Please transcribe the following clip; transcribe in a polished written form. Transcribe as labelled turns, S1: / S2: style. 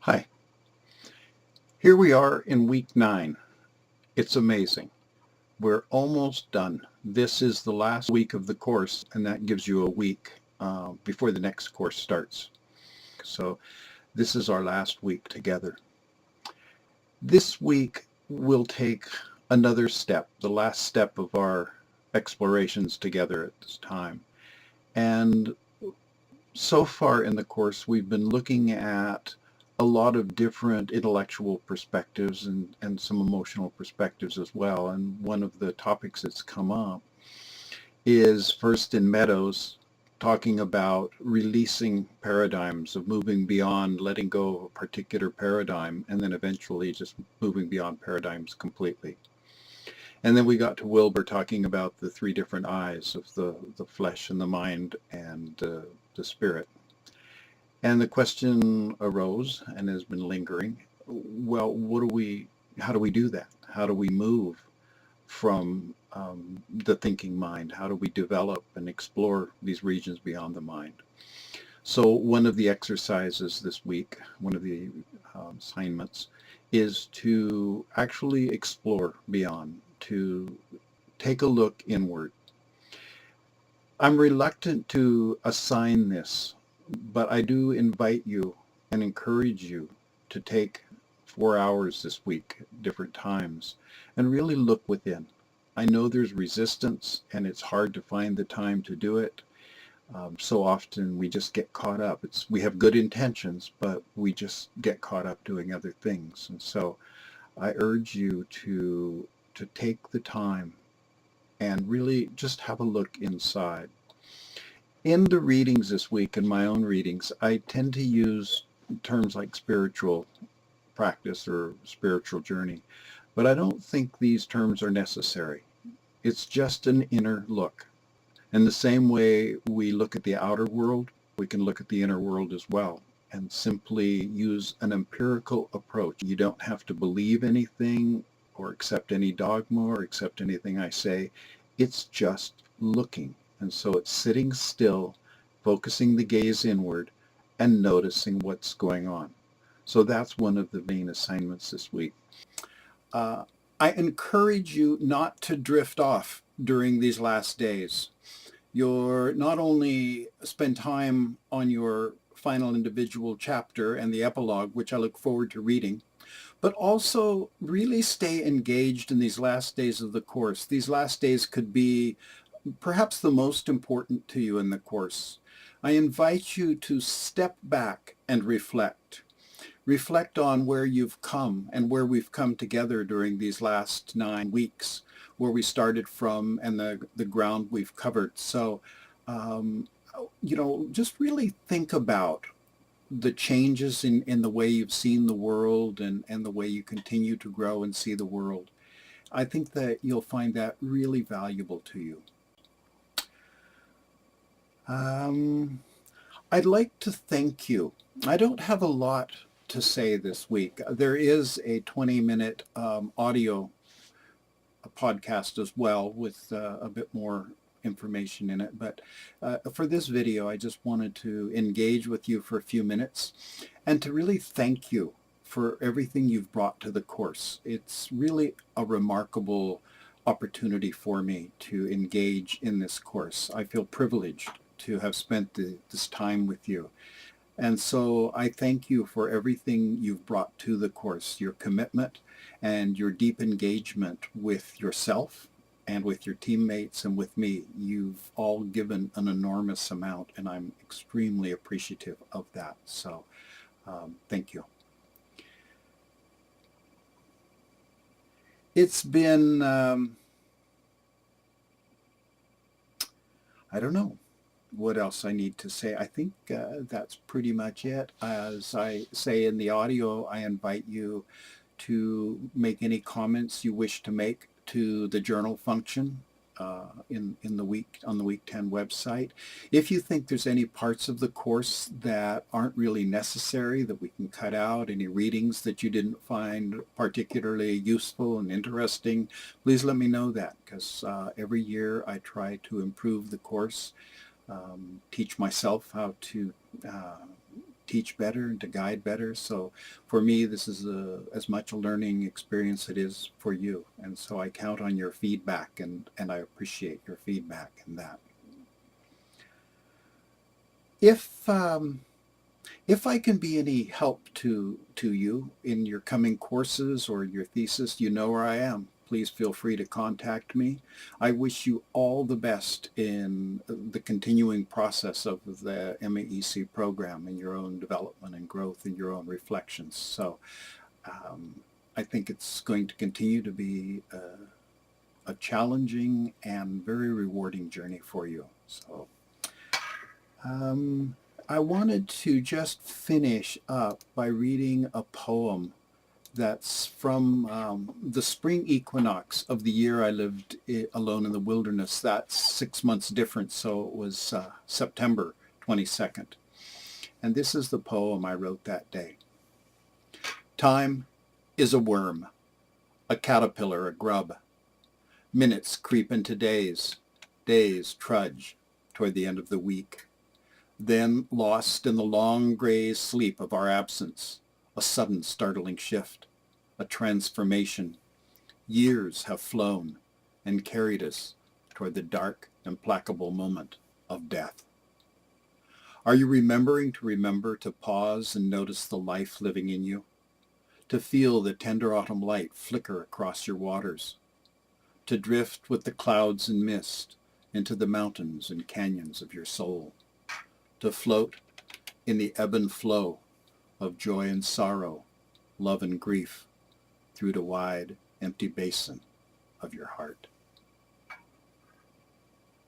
S1: Hi. Here we are in week 9. It's amazing. We're almost done. This is the last week of the course, and that gives you a week before the next course starts. So this is our last week together. This week we'll take another step, the last step of our explorations together at this time. And so far in the course we've been looking at a lot of different intellectual perspectives and some emotional perspectives as well. And one of the topics that's come up is first in Meadows talking about releasing paradigms, of moving beyond letting go of a particular paradigm and then eventually just moving beyond paradigms completely. And then we got to Wilber talking about the three different eyes of the flesh and the mind and the spirit. And the question arose and has been lingering, well, how do we do that? How do we move from the thinking mind? How do we develop and explore these regions beyond the mind? So one of the exercises this week, one of the assignments, is to actually explore beyond, to take a look inward. I'm reluctant to assign this, but I do invite you and encourage you to take 4 hours this week at different times and really look within. I know there's resistance and it's hard to find the time to do it. So often we just get caught up. We have good intentions, but we just get caught up doing other things. And so I urge you to take the time and really just have a look inside. In the readings this week, in my own readings, I tend to use terms like spiritual practice or spiritual journey, but I don't think these terms are necessary. It's just an inner look. In the same way we look at the outer world, we can look at the inner world as well and simply use an empirical approach. You don't have to believe anything or accept any dogma or accept anything I say. It's just looking. And so it's sitting still, focusing the gaze inward, and noticing what's going on. So that's one of the main assignments this week. I encourage you not to drift off during these last days. You're not only spend time on your final individual chapter and the epilogue, which I look forward to reading, but also really stay engaged in these last days of the course. These last days could be perhaps the most important to you in the course. I invite you to step back and reflect. Reflect on where you've come and where we've come together during these last 9 weeks, where we started from and the ground we've covered. So, just really think about the changes in the way you've seen the world and the way you continue to grow and see the world. I think that you'll find that really valuable to you. I'd like to thank you. I don't have a lot to say this week. There is a 20-minute audio podcast as well with a bit more information in it. But for this video, I just wanted to engage with you for a few minutes and to really thank you for everything you've brought to the course. It's really a remarkable opportunity for me to engage in this course. I feel privileged to have spent this time with you. And so I thank you for everything you've brought to the course, your commitment and your deep engagement with yourself and with your teammates and with me. You've all given an enormous amount, and I'm extremely appreciative of that. So thank you. It's been, I don't know what else I need to say. I think that's pretty much it. As I say in the audio, I invite you to make any comments you wish to make to the journal function in the week on the Week 10 website. If you think there's any parts of the course that aren't really necessary, that we can cut out, any readings that you didn't find particularly useful and interesting, please let me know that, because every year I try to improve the course, teach myself how to teach better and to guide better. So for me, this is as much a learning experience it is for you. And so I count on your feedback, and I appreciate your feedback in that. If I can be any help to you in your coming courses or your thesis, you know where I am. Please feel free to contact me. I wish you all the best in the continuing process of the MAEC program and your own development and growth and your own reflections. So I think it's going to continue to be a challenging and very rewarding journey for you. So I wanted to just finish up by reading a poem that's from the spring equinox of the year I lived alone in the wilderness. That's 6 months different, so it was September 22nd. And this is the poem I wrote that day. Time is a worm, a caterpillar, a grub. Minutes creep into days, days trudge toward the end of the week. Then, lost in the long gray sleep of our absence, a sudden startling shift, a transformation. Years have flown and carried us toward the dark, implacable moment of death. Are you remembering to remember to pause and notice the life living in you? To feel the tender autumn light flicker across your waters? To drift with the clouds and mist into the mountains and canyons of your soul? To float in the ebb and flow of joy and sorrow, love and grief, through the wide, empty basin of your heart.